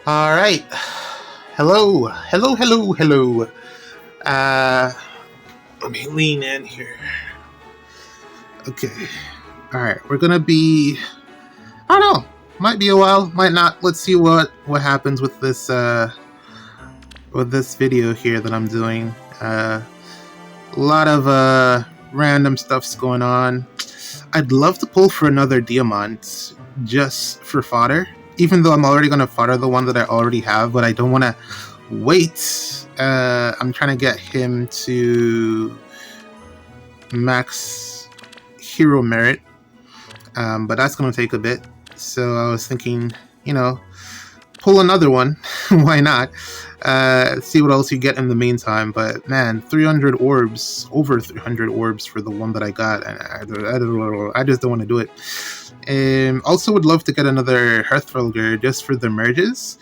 All right. Hello. Hello, hello, hello. Uh, Let me lean in here. Okay. All right. We're going to be, I don't know, might be a while, might not. Let's see what happens with this video here that I'm doing. A lot of random stuff's going on. I'd love to pull for another diamond just for fodder, even though I'm already going to fodder the one that I already have, but I don't want to wait. I'm trying to get him to max hero merit, but that's going to take a bit. So I was thinking, pull another one. Why not? See what else you get in the meantime. But man, 300 orbs, over 300 orbs for the one that I got, and I just don't want to do it. Also would love to get another Hearthfelger just for the merges.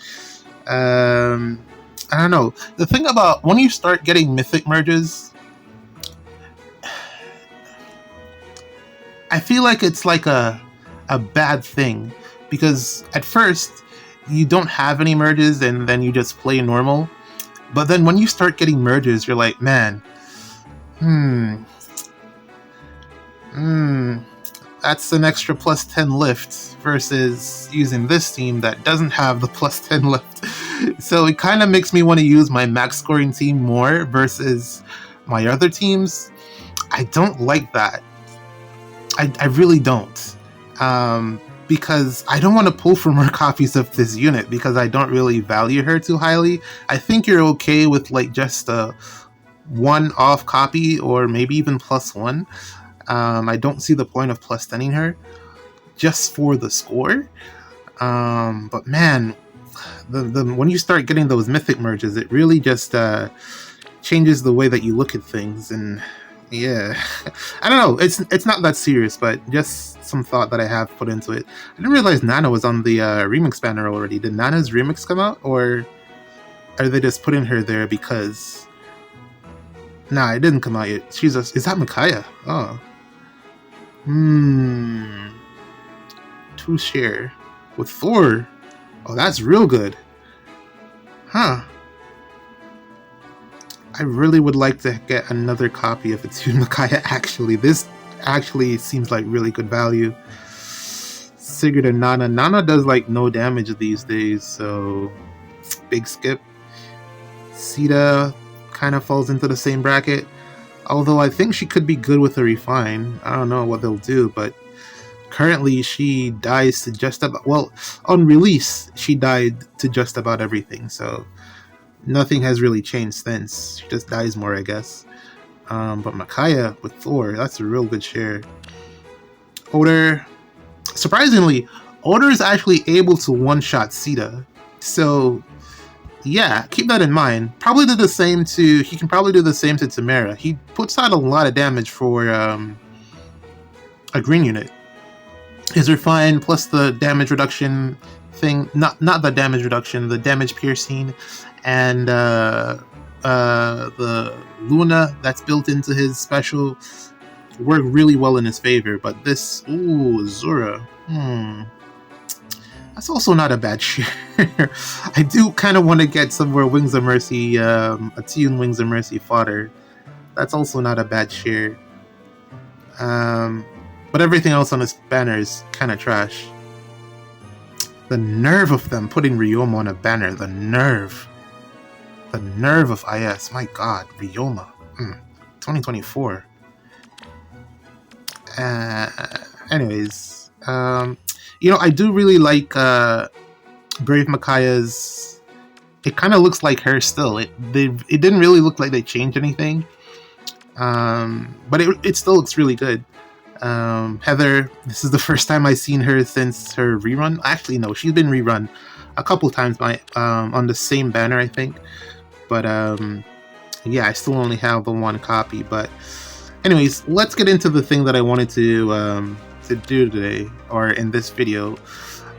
I don't know. The thing about when you start getting mythic merges, I feel like it's like a bad thing, because at first you don't have any merges and then you just play normal, but then when you start getting merges, you're like, man, that's an extra plus 10 lift versus using this team that doesn't have the plus 10 lift. So it kind of makes me want to use my max scoring team more versus my other teams. I don't like that. I really don't. Because I don't want to pull for more copies of this unit because I don't really value her too highly. I think you're okay with like just a one-off copy or maybe even +1. I don't see the point of plus 10ing her just for the score. But man, the when you start getting those mythic merges, it really just changes the way that you look at things. And yeah, I don't know. It's not that serious, but just some thought that I have put into it. I didn't realize Nana was on the remix banner already. Did Nana's remix come out, or are they just putting her there because? Nah, it didn't come out yet. Is that Micaiah? Oh. 2 share with Thor. Oh, that's real good. Huh. I really would like to get another copy of It's Micaiah, actually. This actually seems like really good value. Sigurd and Nana. Nana does like no damage these days, so big skip. Sita kind of falls into the same bracket. Although I think she could be good with a refine. I don't know what they'll do, but currently she dies to just about... Well, on release, she died to just about everything, so nothing has really changed since. She just dies more, I guess. But Micaiah with Thor, that's a real good share. Oder, surprisingly, Oder is actually able to one-shot Sita. So, yeah, keep that in mind. He can probably do the same to Tamara. He puts out a lot of damage for a green unit. His refine plus the damage reduction thing, not the damage reduction, the damage piercing, and the Luna that's built into his special work really well in his favor. But this, Zora, that's also not a bad share. I do kind of want to get some more Wings of Mercy, Attune Wings of Mercy fodder. That's also not a bad share. But everything else on this banner is kind of trash. The nerve of them putting Ryoma on a banner. The nerve of IS. My god, Ryoma. 2024. Anyways, I do really like Brave Micaiah's. It kind of looks like her still. It didn't really look like they changed anything. But it still looks really good. Heather, this is the first time I've seen her since her rerun. Actually, no, she's been rerun a couple times on the same banner, I think. But yeah, I still only have the one copy. But anyways, let's get into the thing that I wanted to do today, or in this video.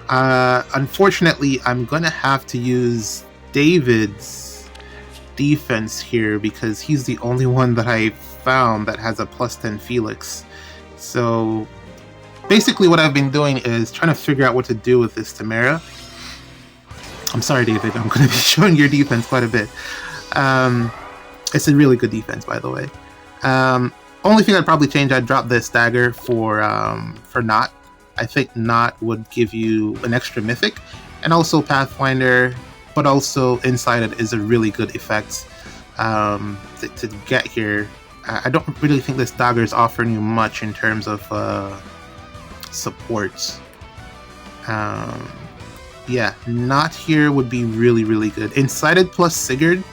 Unfortunately, I'm gonna have to use David's defense here because he's the only one that I found that has a +10 Felix. So basically what I've been doing is trying to figure out what to do with this Tamara. I'm sorry, David. I'm going to be showing your defense quite a bit. It's a really good defense, by the way. Only thing I'd probably change, I'd drop this dagger for Not. I think Not would give you an extra mythic, and also Pathfinder, but also inside it is a really good effect to get here. I don't really think this dagger is offering you much in terms of support. Yeah, Not here would be really, really good. Incited plus Sigurd,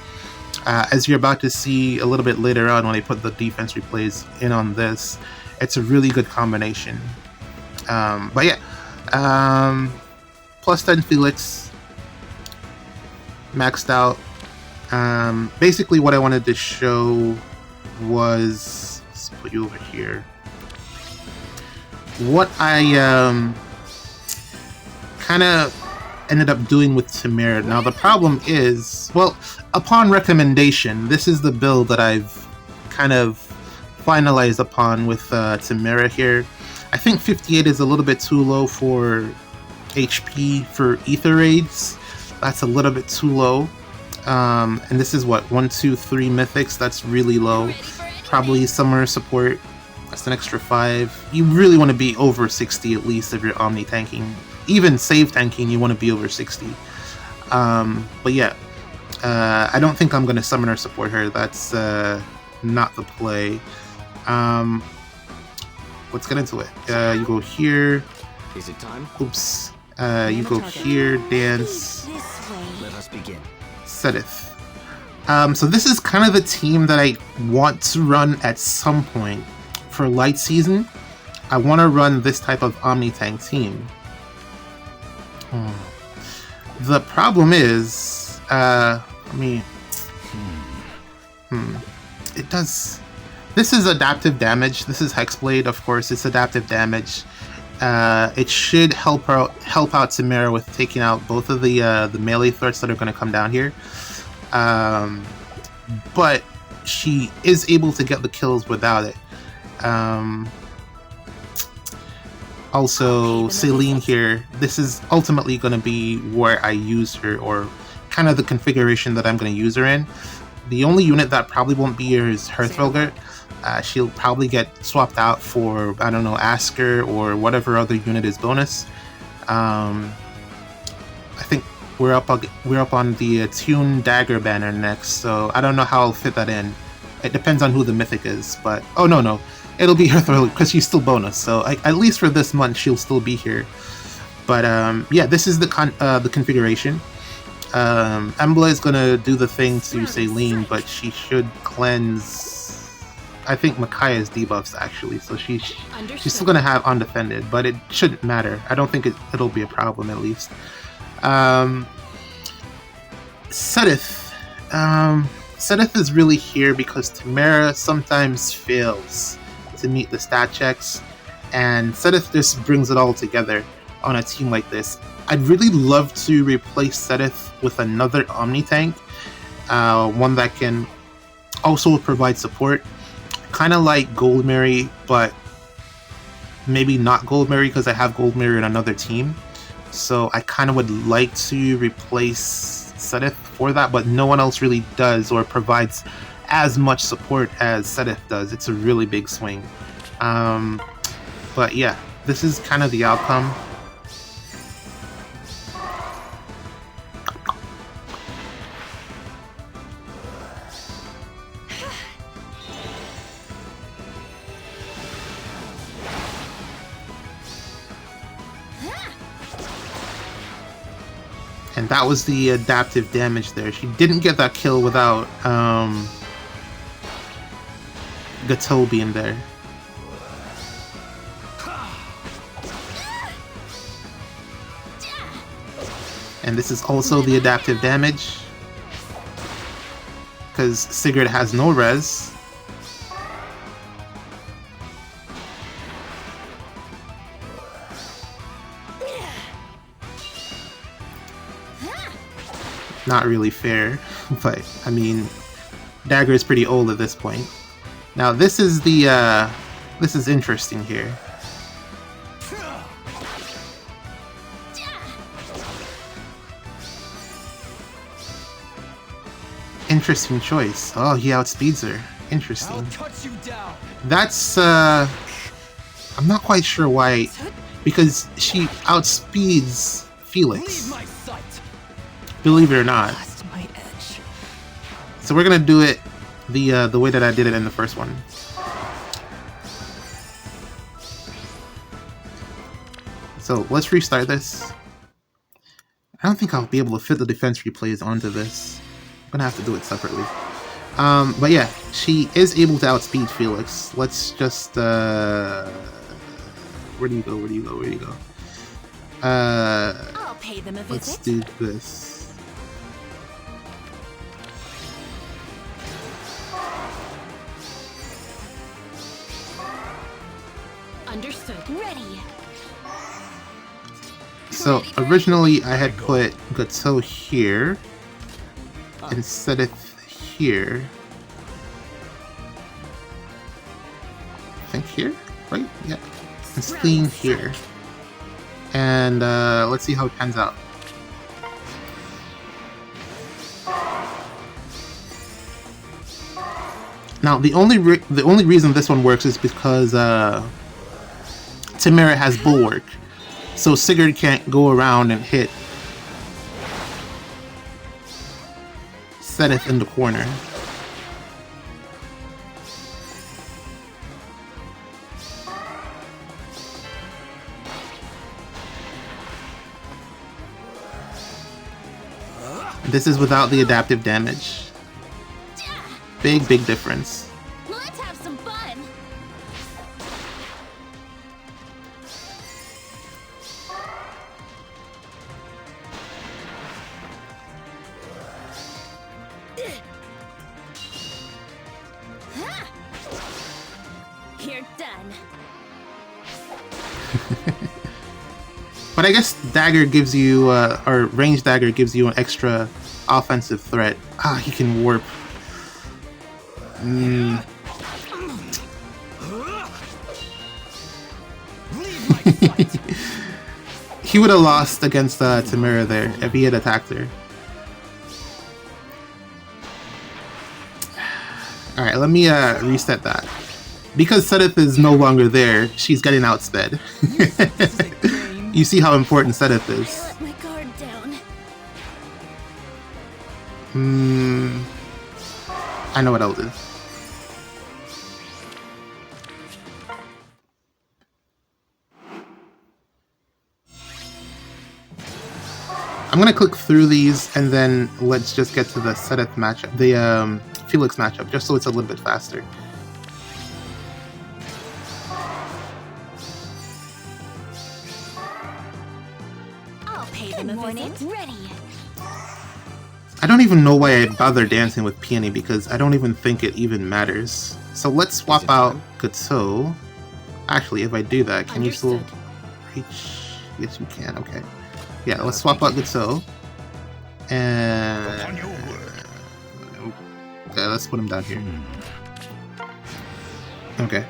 as you're about to see a little bit later on when I put the defense replays in on this, it's a really good combination. But yeah, plus 10 Felix, maxed out. Basically what I wanted to show was, let's put you over here, what I kind of ended up doing with Tamara. Now the problem is, well, upon recommendation, this is the build that I've kind of finalized upon with Tamara here. I think 58 is a little bit too low for HP for Ether Raids. That's a little bit too low. And this is what, 1, 2, 3 mythics. That's really low. Probably Summoner Support. That's an extra 5. You really want to be over 60 at least if you're Omni tanking. Even save tanking, you want to be over 60. But yeah, I don't think I'm going to Summoner Support her. That's not the play. Let's get into it. You go here. Is it time? Oops. You go here, dance. Let us begin. Sedith. So this is kind of the team that I want to run at some point. For light season, I want to run this type of Omni tank team. The problem is, it does. This is adaptive damage. This is Hexblade, of course. It's adaptive damage. It should help out Tamara with taking out both of the melee threats that are going to come down here. But she is able to get the kills without it. Also, Celine here, this is ultimately going to be where I use her, or kind of the configuration that I'm going to use her in. The only unit that probably won't be here is Hearthroger. She'll probably get swapped out for, I don't know, Asker or whatever other unit is bonus. I think we're up on the Attune Dagger banner next, so I don't know how I'll fit that in. It depends on who the mythic is, but oh no. It'll be Hearthroger because she's still bonus, so at least for this month she'll still be here. But yeah, this is the configuration. Embla is gonna do the thing to Celine, but she should cleanse, I think, Micaiah's debuffs actually, so she's still gonna have undefended, but it shouldn't matter. I don't think it'll be a problem at least. Sedith. Sedith is really here because Tamara sometimes fails to meet the stat checks, and Sedith just brings it all together on a team like this. I'd really love to replace Sedith with another Omni tank, one that can also provide support, kind of like Goldmary, but maybe not Goldmary because I have Goldmary in another team. So I kind of would like to replace Sedith for that, but no one else really does or provides as much support as Sedith does. It's a really big swing. But yeah, this is kind of the outcome. And that was the adaptive damage there. She didn't get that kill without Gateau being there. And this is also the adaptive damage, because Sigurd has no res. Not really fair, but I mean, Dagger is pretty old at this point. Now this is the this is interesting here. Interesting choice. Oh, he outspeeds her. Interesting. I'll cut you down. That's, I'm not quite sure why, because she outspeeds Felix, Leave my sight. believe it or not. Lost my edge. So we're gonna do it the way that I did it in the first one. So let's restart this. I don't think I'll be able to fit the defense replays onto this. I'm gonna have to do it separately. But yeah, she is able to outspeed Felix. Let's just where do you go? Where do you go? Where do you go? I'll pay them a visit. Let's do this. Understood. Ready. So originally I had put Gato here instead of here. I think here, right? Yeah. And Steen here. And let's see how it pans out. Now the only reason this one works is because Tamara has Bulwark. So Sigurd can't go around and hit Sedith in the corner. This is without the adaptive damage. Big difference. Let's have some fun. You're done. But I guess dagger gives you, or ranged dagger gives you an extra offensive threat. Ah, he can warp. Leave my sight. He would have lost against Tamara there if he had attacked her. Alright, let me reset that. Because Sedith is no longer there, she's getting outsped. You see how important Sedith I is. let my guard down. I know what I'll do. I'm gonna click through these and then let's just get to the Sedith matchup, the Felix matchup, just so it's a little bit faster. I'll pay them a visit. Ready. I don't even know why I bother dancing with Peony because I don't even think it even matters. So let's swap out Gato. Actually, if I do that, can you still reach? Yes, you can. Okay. Yeah, let's swap out Gato. And okay, let's put him down here. Okay.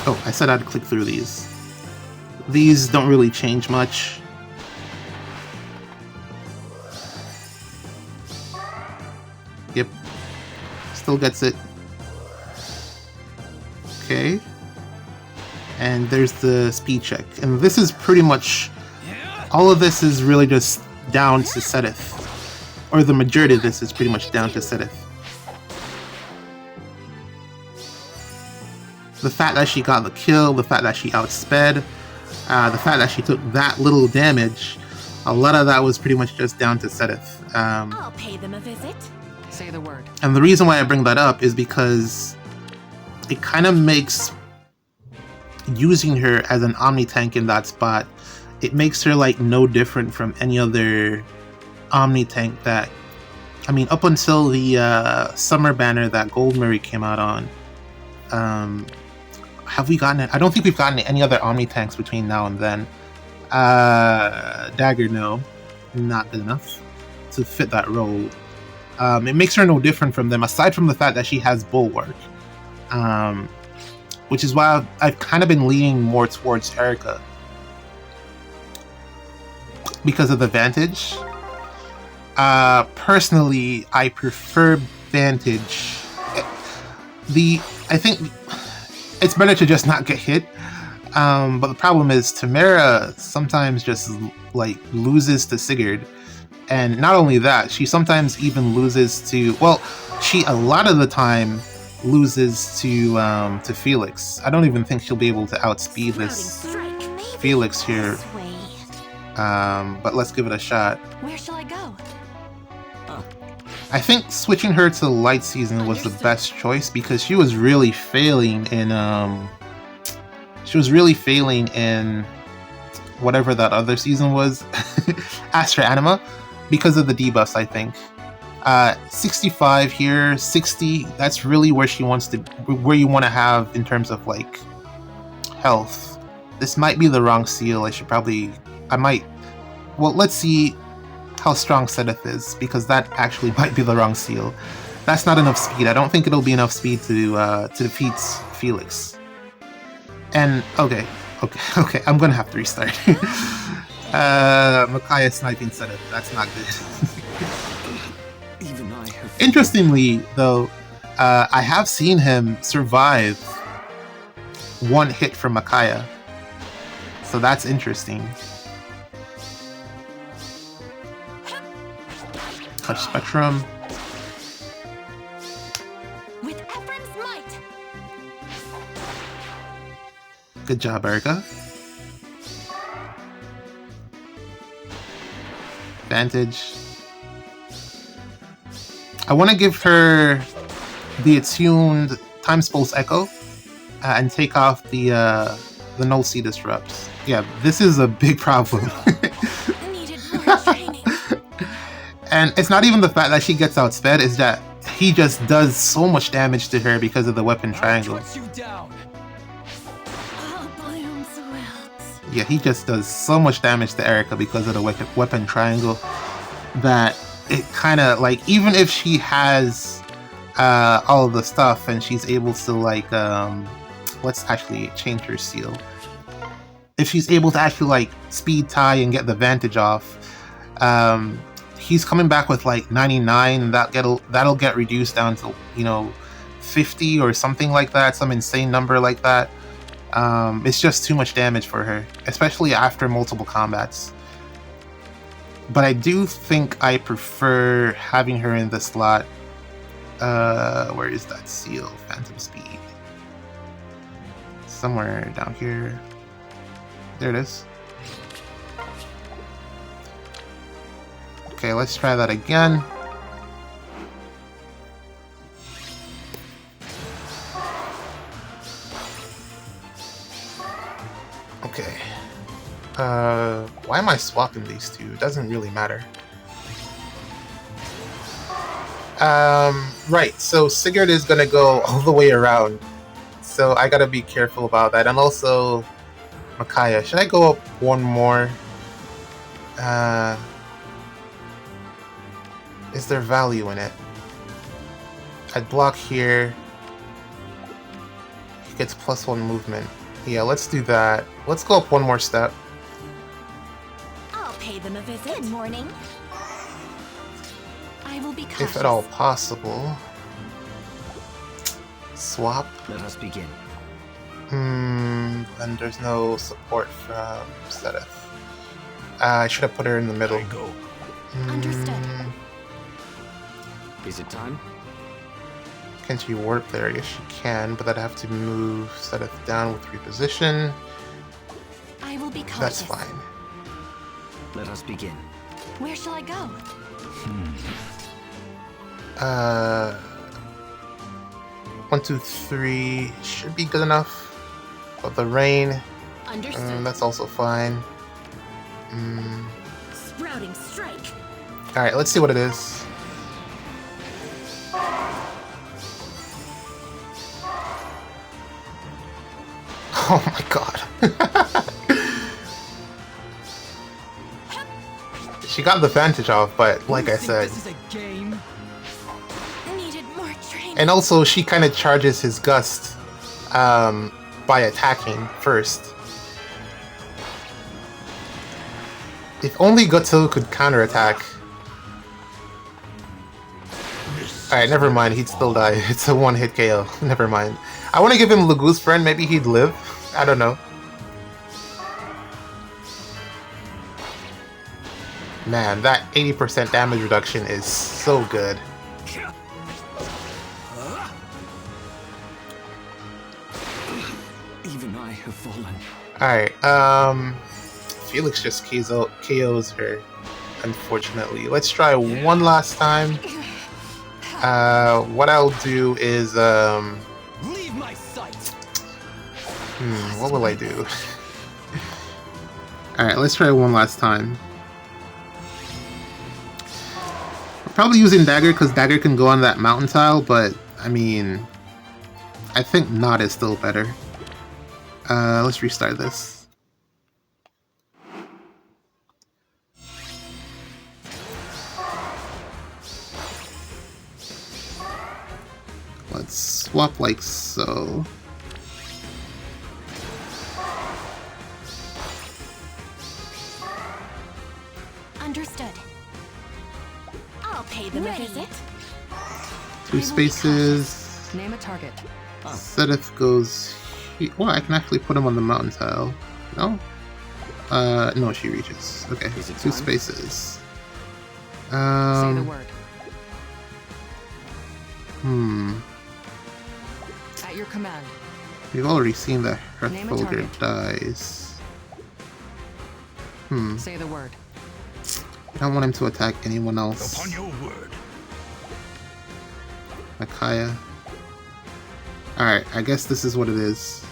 Oh, I said I'd click through these. These don't really change much. Yep. Still gets it. Okay. And there's the speed check. And this is pretty much... all of this is really just down to Sedith. Or the majority of this is pretty much down to Sedith. The fact that she got the kill, the fact that she outsped, the fact that she took that little damage, a lot of that was pretty much just down to Sedith. I'll pay them a visit. Say the word. And the reason why I bring that up is because it kind of makes using her as an Omni tank in that spot, it makes her like no different from any other Omni tank that, I mean, up until the summer banner that Goldmurray came out on, have we gotten it? I don't think we've gotten any other Omni tanks between now and then. Dagger, no. Not good enough to fit that role. It makes her no different from them, aside from the fact that she has Bulwark. Which is why I've kind of been leaning more towards Erica. Because of the Vantage. Personally, I prefer Vantage. I think it's better to just not get hit. But the problem is Tamara sometimes just like loses to Sigurd. And not only that, she sometimes even loses to, well, she a lot of the time loses to Felix. I don't even think she'll be able to outspeed this Felix here. But let's give it a shot. Where shall I go? I think switching her to Light Season was the best choice because she was really failing in whatever that other season was, Astra Anima, because of the debuffs, I think. 65 here, 60, that's really where she wants to, where you want to have in terms of like health. This might be the wrong seal. Well, let's see how strong Sedith is, because that actually might be the wrong seal. That's not enough speed. I don't think it'll be enough speed to defeat Felix. And okay, I'm gonna have to restart. Micaiah sniping Sedith, that's not good. Even I have... Interestingly, though, I have seen him survive one hit from Micaiah. So that's interesting. Touch Spectrum. With Ephraim's might. Good job, Erica. Vantage. I want to give her the attuned Time's Pulse Echo and take off the Null Sea Disrupts. Yeah, this is a big problem. Needed more training. And it's not even the fact that she gets outsped, it's that he just does so much damage to her because of the weapon triangle. Cut you down. All blooms wilt. Yeah, he just does so much damage to Erica because of the weapon triangle that it kind of like, even if she has all of the stuff and she's able to like let's actually change her seal. If she's able to actually like speed tie and get the Vantage off, he's coming back with like 99, and that'll get reduced down to 50 or something like that, some insane number like that. It's just too much damage for her, especially after multiple combats. But I do think I prefer having her in the slot. Where is that seal? Phantom Speed. Somewhere down here. There it is. Okay, let's try that again. Okay. Why am I swapping these two? It doesn't really matter. Right, so Sigurd is gonna go all the way around. So I gotta be careful about that. And also, Micaiah. Should I go up one more? Is there value in it? I'd block here. He gets +1 movement. Yeah, let's do that. Let's go up one more step. I'll pay them a visit. Good morning. I will be cautious. If at all possible. Swap. Let us begin. And there's no support from Sedith. I should have put her in the middle. Go. Understood. Is it time? Can she warp there? Yes, she can, but I'd have to move Sedith down with reposition. I will be cautious. That's fine. Let us begin. Where shall I go? 1, 2, 3 should be good enough. But the rain, Understood. that's also fine. Sprouting strike. Alright, let's see what it is. Oh my god. She got the Vantage off, but like I You think said, this is a game? And also, she kind of charges his gust by attacking first. If only Goto could counterattack. Alright, never mind. He'd still die. It's a one-hit KO. Never mind. I want to give him Lagu's friend. Maybe he'd live. I don't know. Man, that 80% damage reduction is so good. Even I have fallen. Alright, Felix just KOs her, unfortunately. Let's try one last time. What I'll do is, Leave my sight. what will I do? Alright, let's try one last time. I'm probably using Dagger because Dagger can go on that mountain tile, but I mean, I think Not is still better. Let's restart this. Let's swap like so. Understood. I'll pay them a visit. 2 spaces. Name a target. Sedith goes. Well, I can actually put him on the mountain tile. No? No, she reaches. Okay, Is it 2 time? spaces. Say the word. At your command. We've already seen that Name a Hearthfolger target. dies. Say the word. I don't want him to attack anyone else. Upon your word. Micaiah. Alright, I guess this is what it is.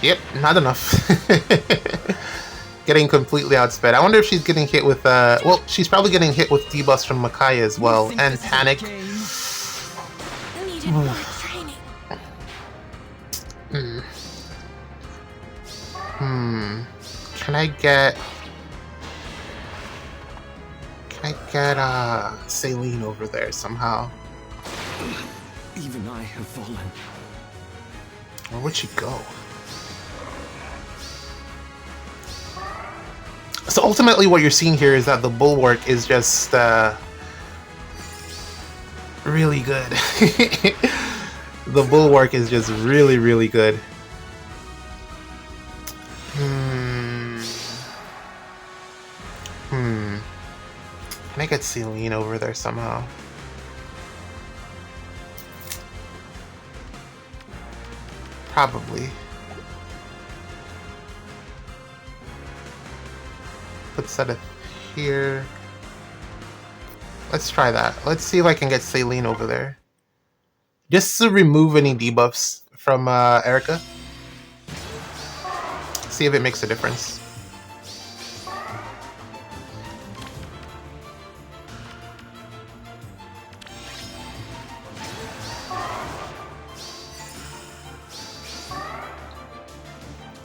Yep, not enough. Getting completely outsped. I wonder if she's getting hit with, well, she's probably getting hit with debuffs from Micaiah as well, Think and this is a Panic. game? Needed more training. Can I get... Saline over there somehow? Even I have fallen. Where would she go? So ultimately what you're seeing here is that the Bulwark is just really good. The Bulwark is just really, really good. Can I get Celine over there somehow? Probably. Put Sedith here. Let's try that. Let's see if I can get Celine over there. Just to remove any debuffs from Erica. See if it makes a difference.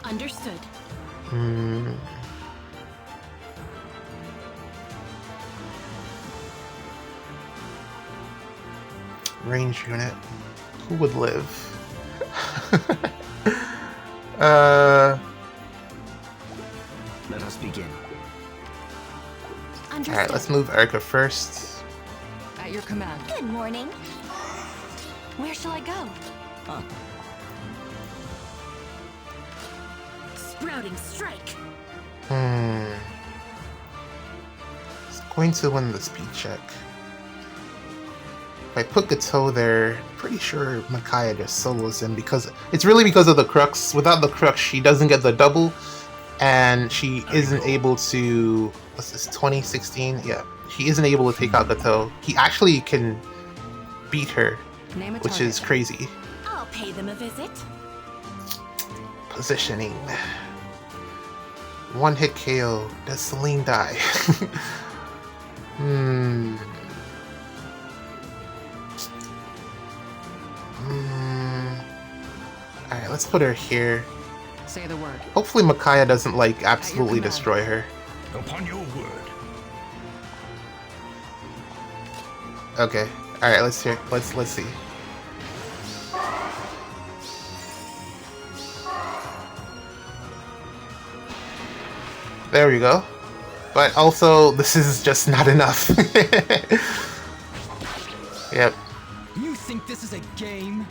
Understood. Range unit. Who would live? Let us begin. Understood. Alright, let's move Erica first. At your command. Good morning. Where shall I go? Sprouting strike. It's going to win the speed check. If I put Gateau there, pretty sure Micaiah just solos him because it's really because of the Crux. Without the Crux, she doesn't get the double, and she isn't able to. What's this? 2016? Yeah, she isn't able to take out Gateau. He actually can beat her, Name a which target. is crazy. I'll pay them a visit. Positioning. One hit KO. Does Celine die? Alright, let's put her here. Say the word. Hopefully Micaiah doesn't, like, absolutely command. destroy her. Upon your word. Okay. Alright, let's see. There we go. But also, this is just not enough. Yep. You think this is a game?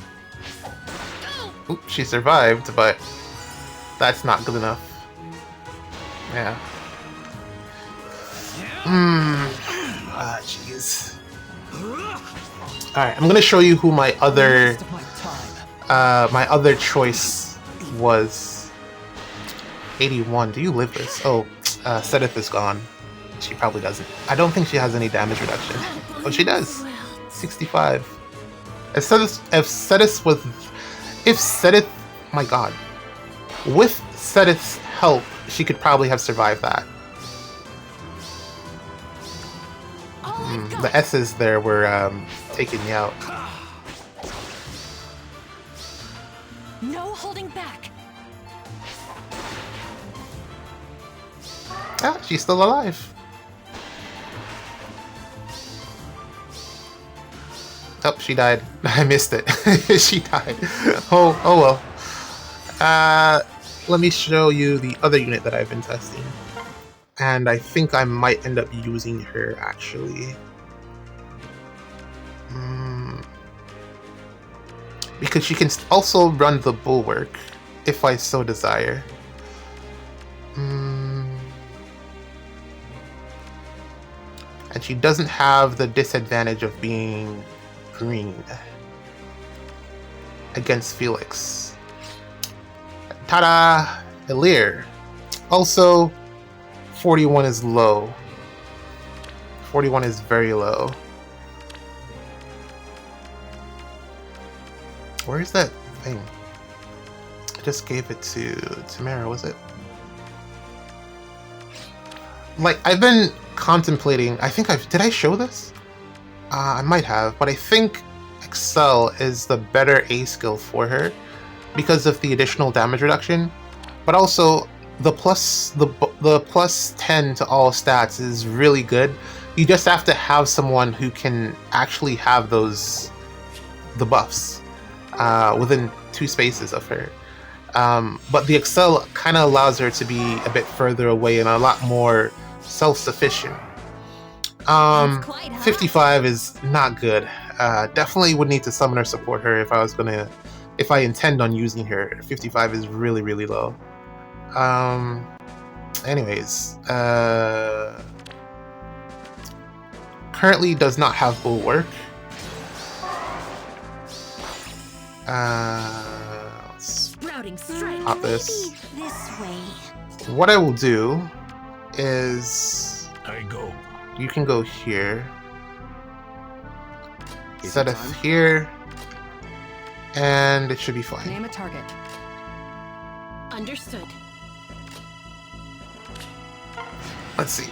Oop, she survived, but that's not good enough. Yeah. Ah, jeez. Alright, I'm gonna show you who my other Waste of my time. choice was. 81. Do you live this? Oh, Sedith is gone. She probably doesn't. I don't think she has any damage reduction. Oh, she does. 65. If Sedith, my god. With Sedith's help, she could probably have survived that. The S's there were taking me out. No holding back. Ah, she's still alive. Oh, she died. I missed it. She died. Oh well. Let me show you the other unit that I've been testing. And I think I might end up using her, actually. Because she can also run the Bulwark, if I so desire. And she doesn't have the disadvantage of being green against Felix. Ta-da! Elir. Also, 41 is low. 41 is very low. Where's that thing? I just gave it to Tamara, was it? Like, I've been contemplating, did I show this? I might have, but I think Excel is the better A skill for her because of the additional damage reduction, but also the plus 10 to all stats is really good. You just have to have someone who can actually have the buffs within 2 spaces of her. But the Excel kind of allows her to be a bit further away and a lot more self-sufficient. 55 is not good. Definitely would need to summon or support her if I intend on using her. 55 is really, really low. Anyways, currently does not have Bulwark. Sprouting strength. Pop this. Maybe this way. What I will do is I go. you can go here. Is Set it it time? here. And it should be fine. Name a target. Understood. Let's see.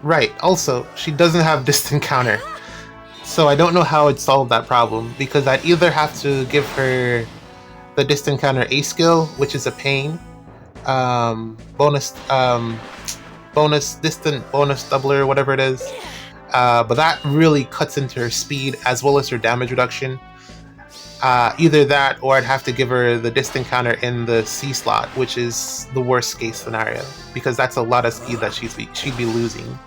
Right. Also, she doesn't have distant counter. So I don't know how I'd solve that problem, because I'd either have to give her the distant counter A skill, which is a pain. Bonus distant, bonus doubler, whatever it is. But that really cuts into her speed as well as her damage reduction. Either that, or I'd have to give her the distant counter in the C slot, which is the worst case scenario, because that's a lot of speed that she'd be losing.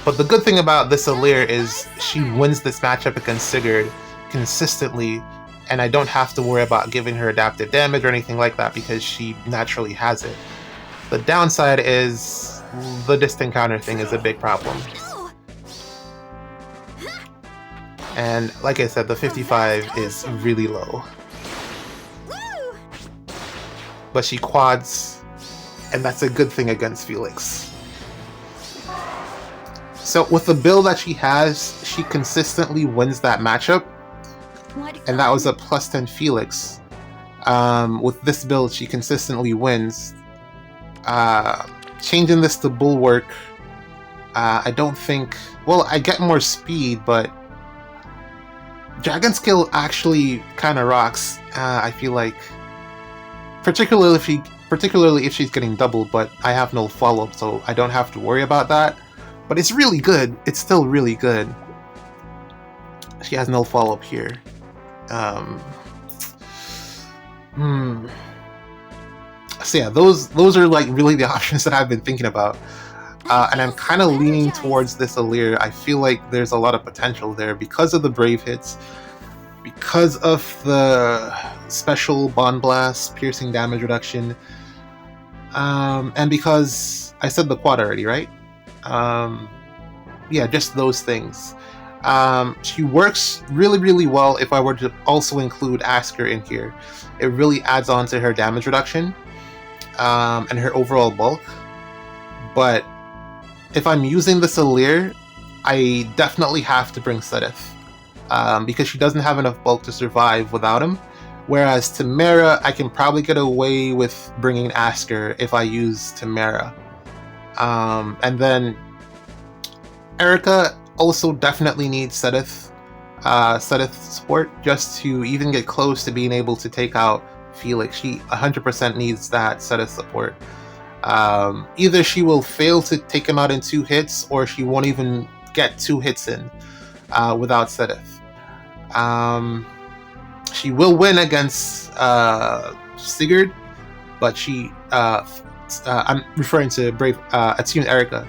But the good thing about this Elir is she wins this matchup against Sigurd consistently, and I don't have to worry about giving her adaptive damage or anything like that because she naturally has it. The downside is the distant counter thing is a big problem. And like I said, the 55 is really low. But she quads, and that's a good thing against Felix. So with the build that she has, she consistently wins that matchup, and that was a plus 10 Felix. With this build, she consistently wins. Changing this to Bulwark I don't think... Well, I get more speed, but Dragon Skill actually kind of rocks. I feel like, particularly if she's getting doubled, but I have no follow-up, so I don't have to worry about that. But it's really good. It's still really good. She has no follow-up here. So yeah, those are like really the options that I've been thinking about. And I'm kind of leaning towards this Aleer. I feel like there's a lot of potential there because of the Brave hits, because of the special Bond Blast, piercing damage reduction, and because I said the quad already, right? Yeah, just those things. She works really, really well if I were to also include Asker in here. It really adds on to her damage reduction and her overall bulk. But if I'm using this Aleer, I definitely have to bring Sedith, because she doesn't have enough bulk to survive without him. Whereas Tamara, I can probably get away with bringing Asker if I use Tamara. And then Erica also definitely needs Sedith support just to even get close to being able to take out Felix. She 100% needs that Sedith support. Either she will fail to take him out in 2 hits, or she won't even get 2 hits in without Sedith. She will win against Sigurd, but I'm referring to Brave Attune Erica.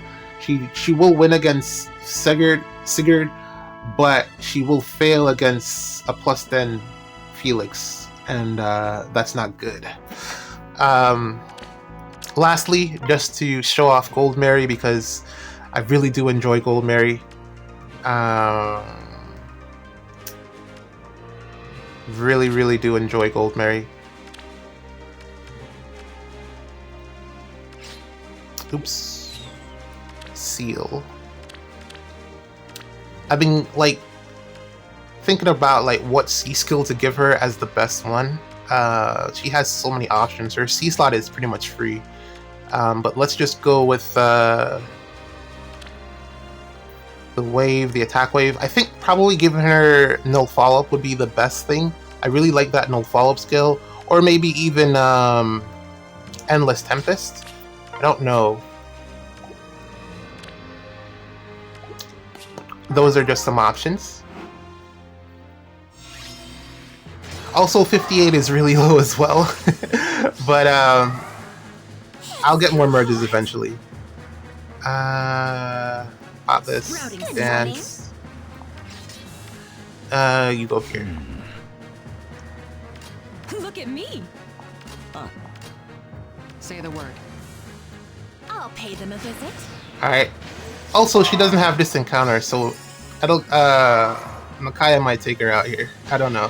She will win against Sigurd, but she will fail against a +10 Felix, and that's not good. Lastly, just to show off Gold Mary, because I really do enjoy Gold Mary. Really, really do enjoy Gold Mary. Oops. Seal. I've been like thinking about like what C skill to give her as the best one. She has so many options. Her C slot is pretty much free. But let's just go with the wave, the attack wave. I think probably giving her no follow-up would be the best thing. I really like that no follow-up skill. Or maybe even Endless Tempest. I don't know. Those are just some options. Also, 58 is really low as well. But I'll get more merges eventually. Pop this. Dance. You go here. Look at me. Say the word. I'll pay them a visit. Alright. Also, she doesn't have this encounter, so I don't. Micaiah might take her out here. I don't know.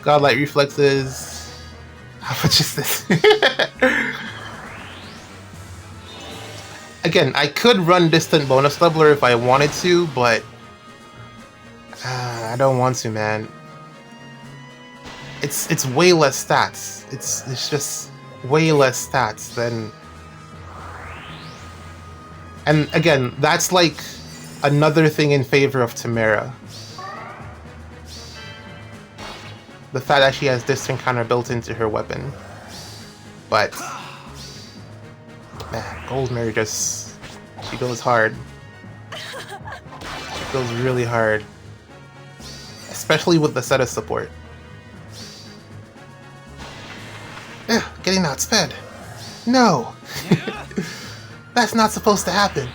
Godlike reflexes. How much is this? Again, I could run distant bonus leveler if I wanted to, but I don't want to, man. It's way less stats. It's just way less stats than. And again, that's like another thing in favor of Tamara. The fact that she has distant counter built into her weapon. But man, Gold Mary just, she goes hard. She goes really hard. Especially with the Sedith support. Ugh, getting outsped. No! That's not supposed to happen.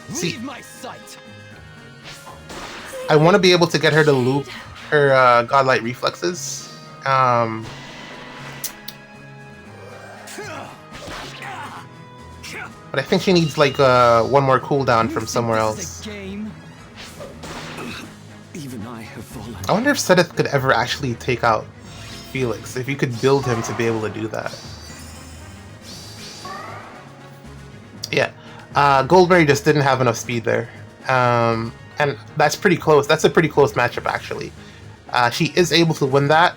See, Leave my sight. I want to be able to get her to loop her godlike reflexes. But I think she needs like one more cooldown from somewhere else. Game? Even I have fallen. I wonder if Sedith could ever actually take out Felix, if you could build him to be able to do that. Yeah, Goldberry just didn't have enough speed there. And that's pretty close. That's a pretty close matchup, actually. She is able to win that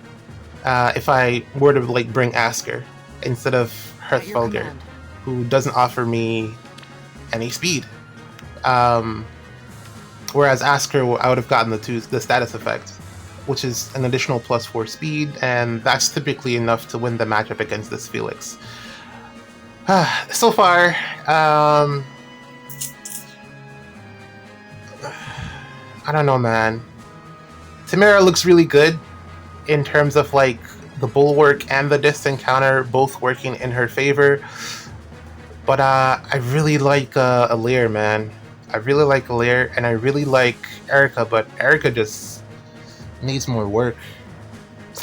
if I were to like bring Asker. instead of At your Hearthfulger, command. who doesn't offer me any speed. Whereas Asker, I would have gotten the status effect, which is an additional +4 speed, and that's typically enough to win the matchup against this Felix. So far, I don't know, man. Tamara looks really good in terms of like the Bulwark and the distant counter both working in her favor. But I really like Alir, man. I really like Alir, and I really like Erica, but Erica just needs more work.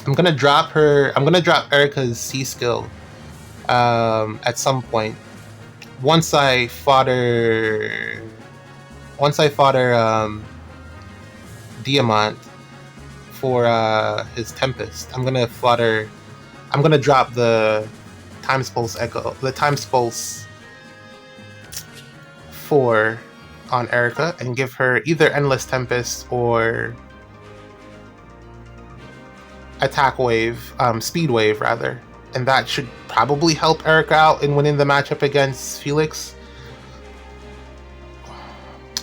I'm gonna drop Erica's C skill at some point. Once I fodder Diamant for his Tempest, I'm gonna drop the Times Pulse Echo, the Times Pulse 4 on Erica, and give her either Endless Tempest or Attack Wave, Speed Wave rather, and that should probably help Erica out in winning the matchup against Felix.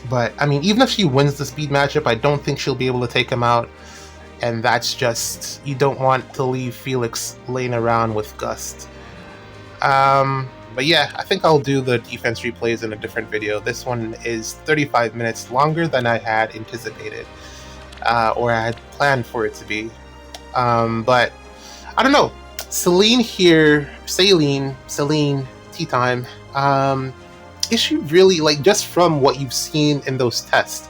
But I mean, even if she wins the speed matchup, I don't think she'll be able to take him out, and that's just, you don't want to leave Felix laying around with Gust. But yeah, I think I'll do the defense replays in a different video. This one is 35 minutes longer than I had anticipated, or I had planned for it to be. But I don't know. Celine, tea time. Is she really, like, just from what you've seen in those tests,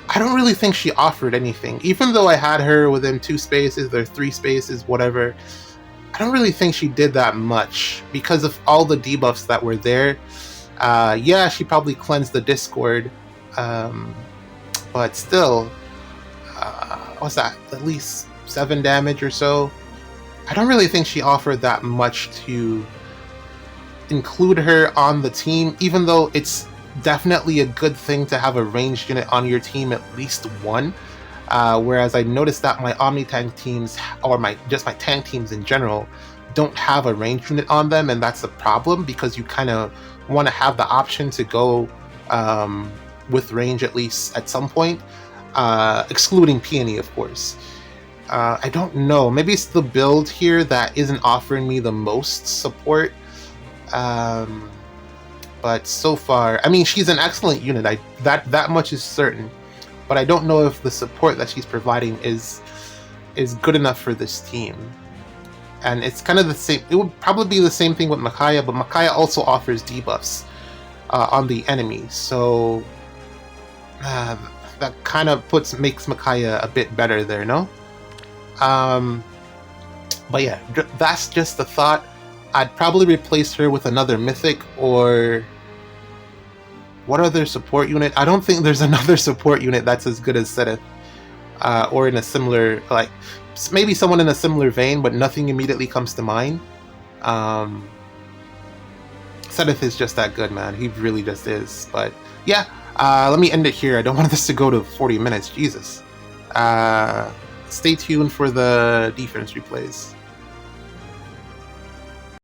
I don't really think she offered anything. Even though I had her within 2 spaces or 3 spaces, whatever, I don't really think she did that much because of all the debuffs that were there. Yeah, she probably cleansed the Discord, but still, what's that? At least 7 damage or so. I don't really think she offered that much to include her on the team, even though it's definitely a good thing to have a ranged unit on your team, at least one. Whereas I noticed that my Omni tank teams, or my tank teams in general, don't have a ranged unit on them, and that's a problem because you kind of want to have the option to go with range at least at some point, excluding Peony, of course. I don't know, maybe it's the build here that isn't offering me the most support. But so far, I mean, she's an excellent unit, that much is certain. But I don't know if the support that she's providing is good enough for this team. And it's kind of the same. It would probably be the same thing with Micaiah, but Micaiah also offers debuffs on the enemy, so that kind of makes Micaiah a bit better there, no? But yeah, that's just a thought. I'd probably replace her with another mythic, or what other support unit? I don't think there's another support unit that's as good as Seth, or in a similar, like, maybe someone in a similar vein, but nothing immediately comes to mind. Seth is just that good, man. He really just is. But yeah, let me end it here. I don't want this to go to 40 minutes. Jesus. Stay tuned for the defense replays.